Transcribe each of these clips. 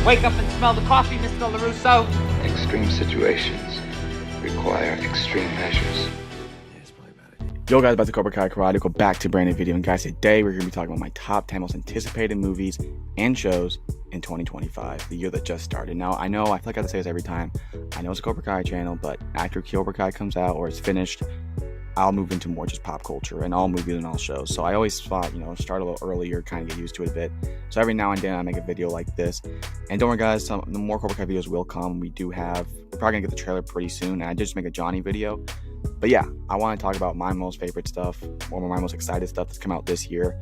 Wake up and smell the coffee, Mr. LaRusso. Extreme situations require extreme measures. Yo guys, back to Cobra Kai Karate. Go back to brand new video, and guys, today we're going to be talking about my top 10 most anticipated movies and shows in 2025, the year that just started. Now, I know, I feel like I have to say this every time. I know it's a Cobra Kai channel, but after Cobra Kai comes out or it's finished, I'll move into more just pop culture and all movies and all shows. So I always thought, start a little earlier, kind of get used to it a bit. So every now and then I make a video like this. And don't worry guys, the more Cobra Kai videos will come. We're probably going to get the trailer pretty soon. And I did just make a Johnny video. But yeah, I want to talk about my most favorite stuff, one of my most excited stuff that's come out this year.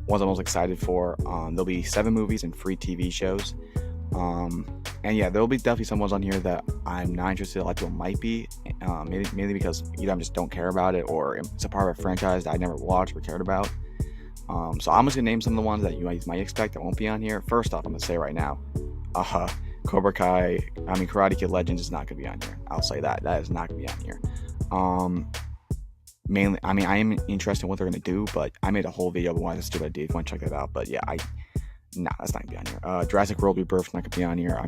Ones I'm most excited for. There'll be 7 movies and 3 TV shows. And yeah, there'll be definitely some ones on here that I'm not interested in, like people might be, mainly because either I just don't care about it, or it's a part of a franchise that I never watched or cared about. So I'm just gonna name some of the ones that you might expect that won't be on here. First off, I'm gonna say right now, Karate Kid Legends is not gonna be on here. I'll say that is not gonna be on here. Mainly, I am interested in what they're gonna do, but I made a whole video on why this stupid idea. If you want to check that out, but yeah, that's not gonna be on here. Jurassic World Rebirth not gonna be on here.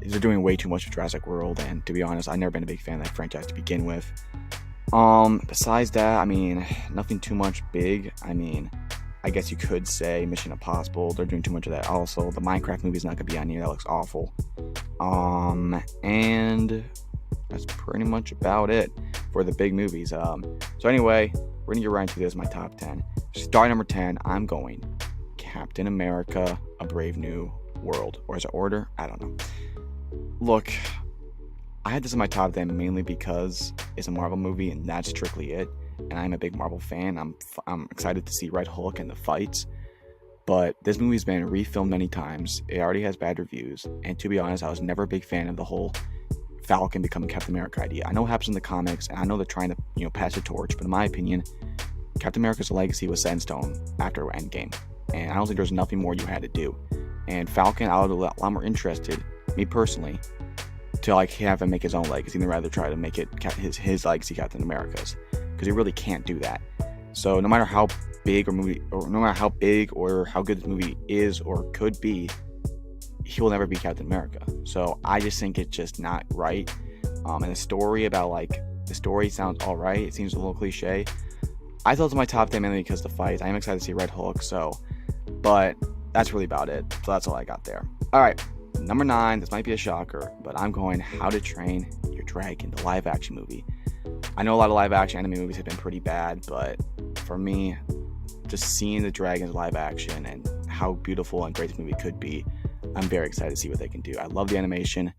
They're doing way too much with Jurassic World, and to be honest, I've never been a big fan of that franchise to begin with. Besides that, nothing too much big. I guess you could say Mission Impossible. They're doing too much of that. Also, the Minecraft movie's not gonna be on here. That looks awful. And that's pretty much about it for the big movies. So anyway, we're gonna get right into this. My top 10. Star number 10. I'm going Captain America: A Brave New World, or is it order? I don't know. Look, I had this in my top 10 mainly because it's a Marvel movie and that's strictly it. And I'm a big Marvel fan. I'm excited to see Red Hulk and the fights. But this movie's been refilmed many times. It already has bad reviews. And to be honest, I was never a big fan of the whole Falcon becoming Captain America idea. I know it happens in the comics, and I know they're trying to pass the torch. But in my opinion, Captain America's legacy was set in stone after Endgame. And I don't think there's nothing more you had to do. And Falcon, I was a lot more interested, me personally, to have him make his own legacy than rather try to make it his legacy Captain America's, because he really can't do that. So no matter how big or how good this movie is or could be, he will never be Captain America. So I just think it's just not right. And the story sounds all right. It seems a little cliche. I thought it was my top 10 mainly because of the fights. I am excited to see Red Hulk. But that's really about it. So that's all I got there. All right. Number 9, this might be a shocker, but I'm going How to Train Your Dragon, the live action movie. I know a lot of live action anime movies have been pretty bad, but for me, just seeing the dragons live action and how beautiful and great this movie could be, I'm very excited to see what they can do. I love the animation,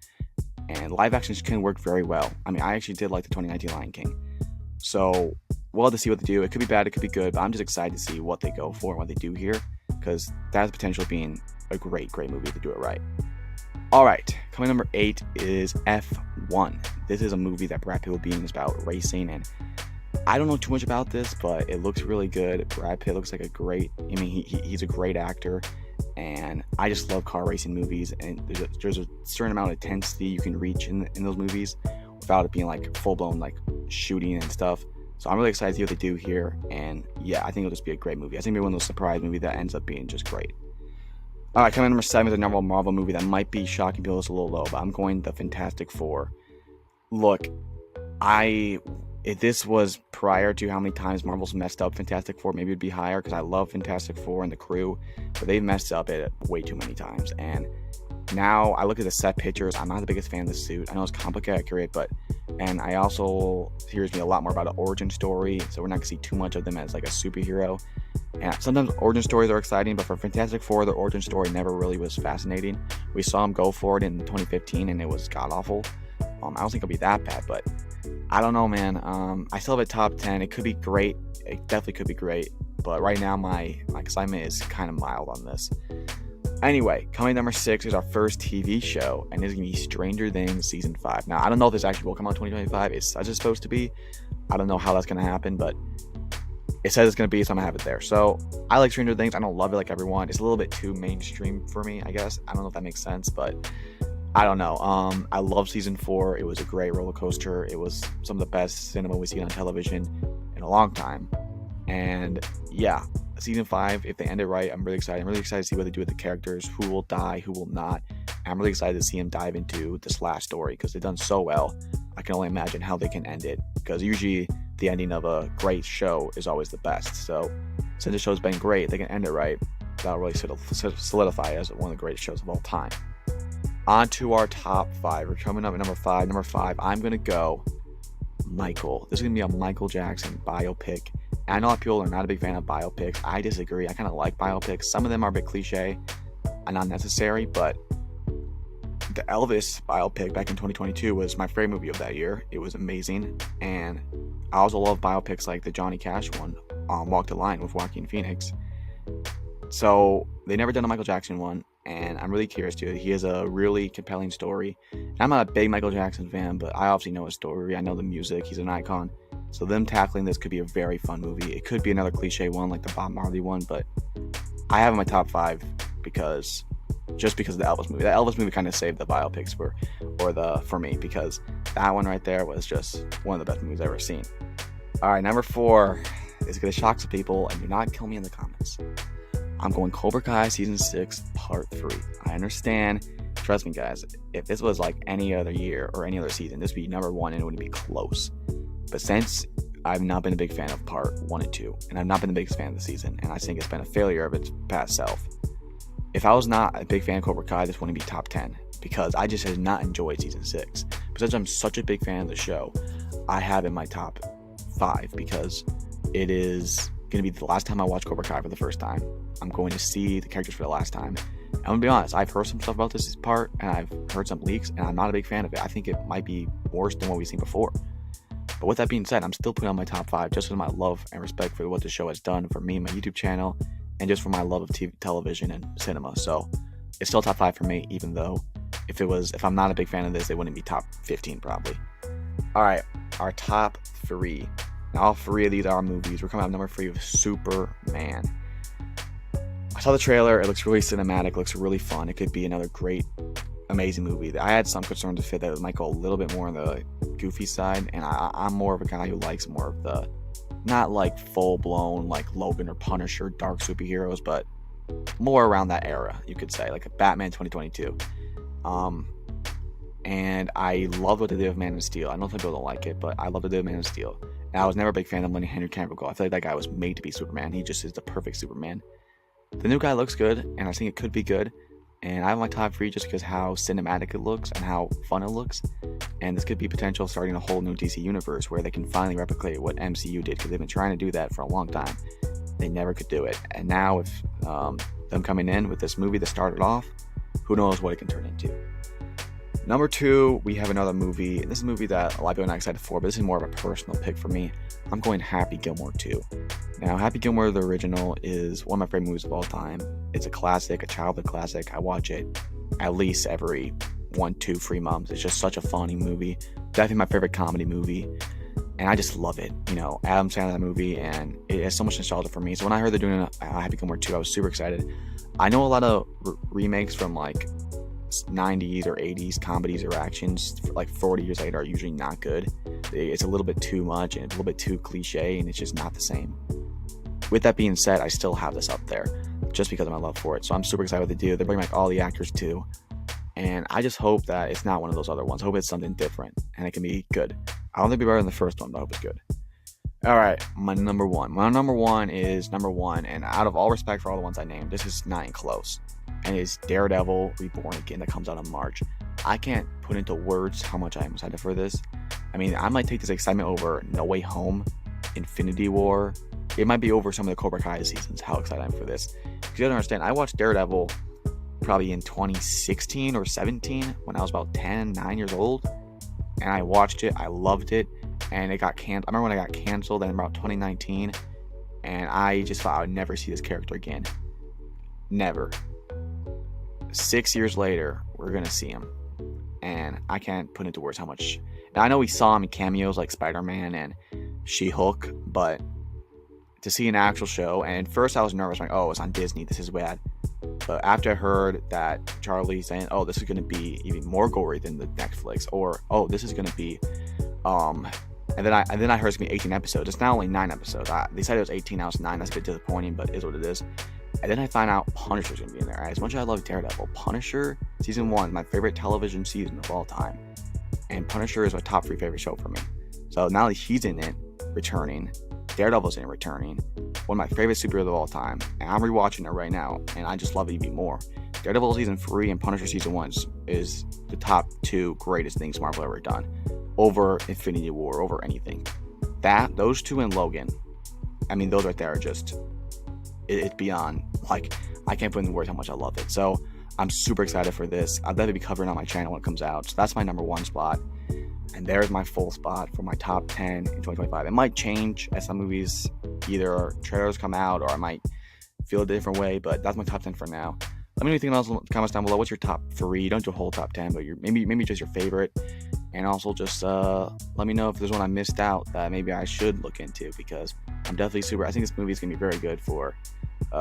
and live actions can work very well. I actually did like the 2019 Lion King. So we'll have to see what they do. It could be bad, it could be good, but I'm just excited to see what they go for and what they do here, because that has potential of being a great movie if they do it right. Alright, coming number 8 is F1. This is a movie that Brad Pitt will be in. It's about racing, and I don't know too much about this, but it looks really good. Brad Pitt looks like he's a great actor, and I just love car racing movies, and there's a certain amount of intensity you can reach in those movies without it being like full-blown like shooting and stuff. So I'm really excited to see what they do here, and yeah, I think it'll just be a great movie. I think it'll be one of those surprise movies that ends up being just great. Alright, coming in number 7 is another Marvel movie that might be shocking people. It's a little low, but I'm going The Fantastic Four. Look, if this was prior to how many times Marvel's messed up Fantastic Four, maybe it'd be higher, because I love Fantastic Four and the crew, but they've messed up it way too many times. And now I look at the set pictures, I'm not the biggest fan of the suit. I know it's comic accurate, and I also hears me a lot more about an origin story, so we're not gonna see too much of them as like a superhero. And sometimes origin stories are exciting, but for Fantastic Four, the origin story never really was fascinating. We saw him go for it in 2015, and it was god-awful. I don't think it'll be that bad, but I don't know, man. I still have a top 10. It could be great. It definitely could be great. But right now, my excitement is kind of mild on this. Anyway, coming number 6 is our first TV show, and it's going to be Stranger Things Season 5. Now, I don't know if this actually will come out in 2025. It's supposed to be. I don't know how that's going to happen, but it says it's going to be, so I'm going to have it there. So, I like Stranger Things. I don't love it like everyone. It's a little bit too mainstream for me, I guess. I don't know if that makes sense, but I don't know. I love Season 4. It was a great roller coaster. It was some of the best cinema we've seen on television in a long time. And, yeah, Season 5, if they end it right, I'm really excited. I'm really excited to see what they do with the characters, who will die, who will not. I'm really excited to see him dive into this last story because they've done so well. I can only imagine how they can end it, because usually the ending of a great show is always the best. So since the show's been great, they can end it right. That'll really solidify it as one of the greatest shows of all time. On to our top 5. We're coming up at number 5. Number 5, I'm going to go Michael. This is going to be a Michael Jackson biopic. And I know a lot of people are not a big fan of biopics. I disagree. I kind of like biopics. Some of them are a bit cliche and unnecessary, but the Elvis biopic back in 2022 was my favorite movie of that year. It was amazing. And I also love biopics like the Johnny Cash one, Walk the Line with Joaquin Phoenix. So they never done a Michael Jackson one, and I'm really curious to. He has a really compelling story. And I'm not a big Michael Jackson fan, but I obviously know his story. I know the music. He's an icon. So them tackling this could be a very fun movie. It could be another cliche one like the Bob Marley one, but I have in my top 5 because of the Elvis movie. The Elvis movie kind of saved the biopics for me, because that one right there was just one of the best movies I've ever seen. All right, number 4 is going to shock some people, and do not kill me in the comments. I'm going Cobra Kai Season 6, Part 3. I understand. Trust me, guys. If this was like any other year or any other season, this would be number 1 and it wouldn't be close. But since I've not been a big fan of Part 1 and 2, and I've not been the biggest fan of the season, and I think it's been a failure of its past self, if I was not a big fan of Cobra Kai, this wouldn't be top 10, because I just have not enjoyed Season 6. But since I'm such a big fan of the show, I have it in my top 5, because it is going to be the last time I watch Cobra Kai for the first time. I'm going to see the characters for the last time. I'm going to be honest, I've heard some stuff about this part, and I've heard some leaks, and I'm not a big fan of it. I think it might be worse than what we've seen before. But with that being said, I'm still putting on my top 5 just with my love and respect for what the show has done for me and my YouTube channel, and just for my love of television and cinema. So it's still top 5 for me, even though if I'm not a big fan of this, it wouldn't be top 15 probably. All right, our top 3. Now, all 3 of these are movies. We're coming up number 3 with Superman. I saw the trailer. It looks really cinematic. Looks really fun. It could be another great, amazing movie. I had some concerns with it that it might go a little bit more on the goofy side, and I'm more of a guy who likes more of the, not like full-blown like Logan or Punisher dark superheroes, but more around that era, you could say, like a Batman 2022. And I love what they did with Man of Steel. I know some people don't like it, but I love what they did with Man of Steel. And I was never a big fan of letting Henry Cavill. I feel like that guy was made to be Superman. He just is the perfect Superman. The new guy looks good, and I think it could be good. And I have my top 3 just because how cinematic it looks and how fun it looks. And this could be potential starting a whole new DC universe where they can finally replicate what MCU did, because they've been trying to do that for a long time. They never could do it. And now with them coming in with this movie that started off, who knows what it can turn into. Number 2, we have another movie. This is a movie that a lot of people are not excited for, but this is more of a personal pick for me. I'm going Happy Gilmore 2. Now, Happy Gilmore, the original, is one of my favorite movies of all time. It's a classic, a childhood classic. I watch it at least every 1, 2, 3 months. It's just such a funny movie. Definitely my favorite comedy movie. And I just love it. You know, Adam Sandler, that movie, and it has so much nostalgia for me. So when I heard they're doing Happy Gilmore 2, I was super excited. I know a lot of remakes from like 90s or 80s comedies or actions like 40 years later are usually not good. It's a little bit too much and a little bit too cliche, and it's just not the same. With that being said, I still have this up there just because of my love for it. So I'm super excited what they do. They're bringing back all the actors too, and I just hope that it's not one of those other ones. I hope it's something different and it can be good. I don't think it'll be better than the first one, but I hope it's good. All right, my number 1. My number 1 is number 1, and out of all respect for all the ones I named, this is not even close. And it's Daredevil Reborn Again that comes out in March. I can't put into words how much I'm excited for this. I mean, I might take this excitement over No Way Home, Infinity War. It might be over some of the Cobra Kai seasons, how excited I am for this. Because you don't understand, I watched Daredevil probably in 2016 or 17 when I was about 9 years old. And I watched it, I loved it, and it got canceled. I remember when it got canceled in about 2019, and I just thought I would never see this character again. Never. 6 years later, we're gonna see him, and I can't put into words how much. Now I know we saw him in cameos like Spider-Man and She-Hulk, but to see an actual show, and at first I was nervous, like, oh, it's on Disney, this is bad. But after I heard that Charlie saying, oh, this is gonna be even more gory than the Netflix, or oh, this is gonna be, and then I heard it's gonna be 18 episodes. It's not only 9 episodes. They said it was 18, now it's 9. That's a bit disappointing, but it is what it is. And then I find out Punisher's gonna be in there. As much as I love Daredevil, Punisher season 1, my favorite television season of all time. And Punisher is my top 3 favorite show for me. So now that he's in it, returning, Daredevil's in it, returning, one of my favorite superheroes of all time. And I'm rewatching it right now, and I just love it even more. Daredevil season 3 and Punisher season 1 is the top 2 greatest things Marvel ever done. Over Infinity War, over anything. Those 2 and Logan, I mean, those right there are just, it's beyond, like, I can't put into words how much I love it. So I'm super excited for this. I'll definitely be covering on my channel when it comes out. So that's my number 1 spot. And there's my full spot for my top 10 in 2025. It might change as some movies, either trailers come out or I might feel a different way, but that's my top 10 for now. Let me know anything else in the comments down below. What's your top 3? Don't do a whole top 10, but maybe just your favorite. And also just let me know if there's one I missed out that maybe I should look into, because I'm definitely I think this movie is going to be very good for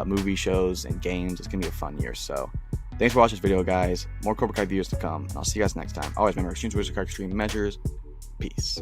movie shows and games. It's going to be a fun year. So thanks for watching this video, guys. More Cobra Kai videos to come. And I'll see you guys next time. Always remember, extreme measures. Peace.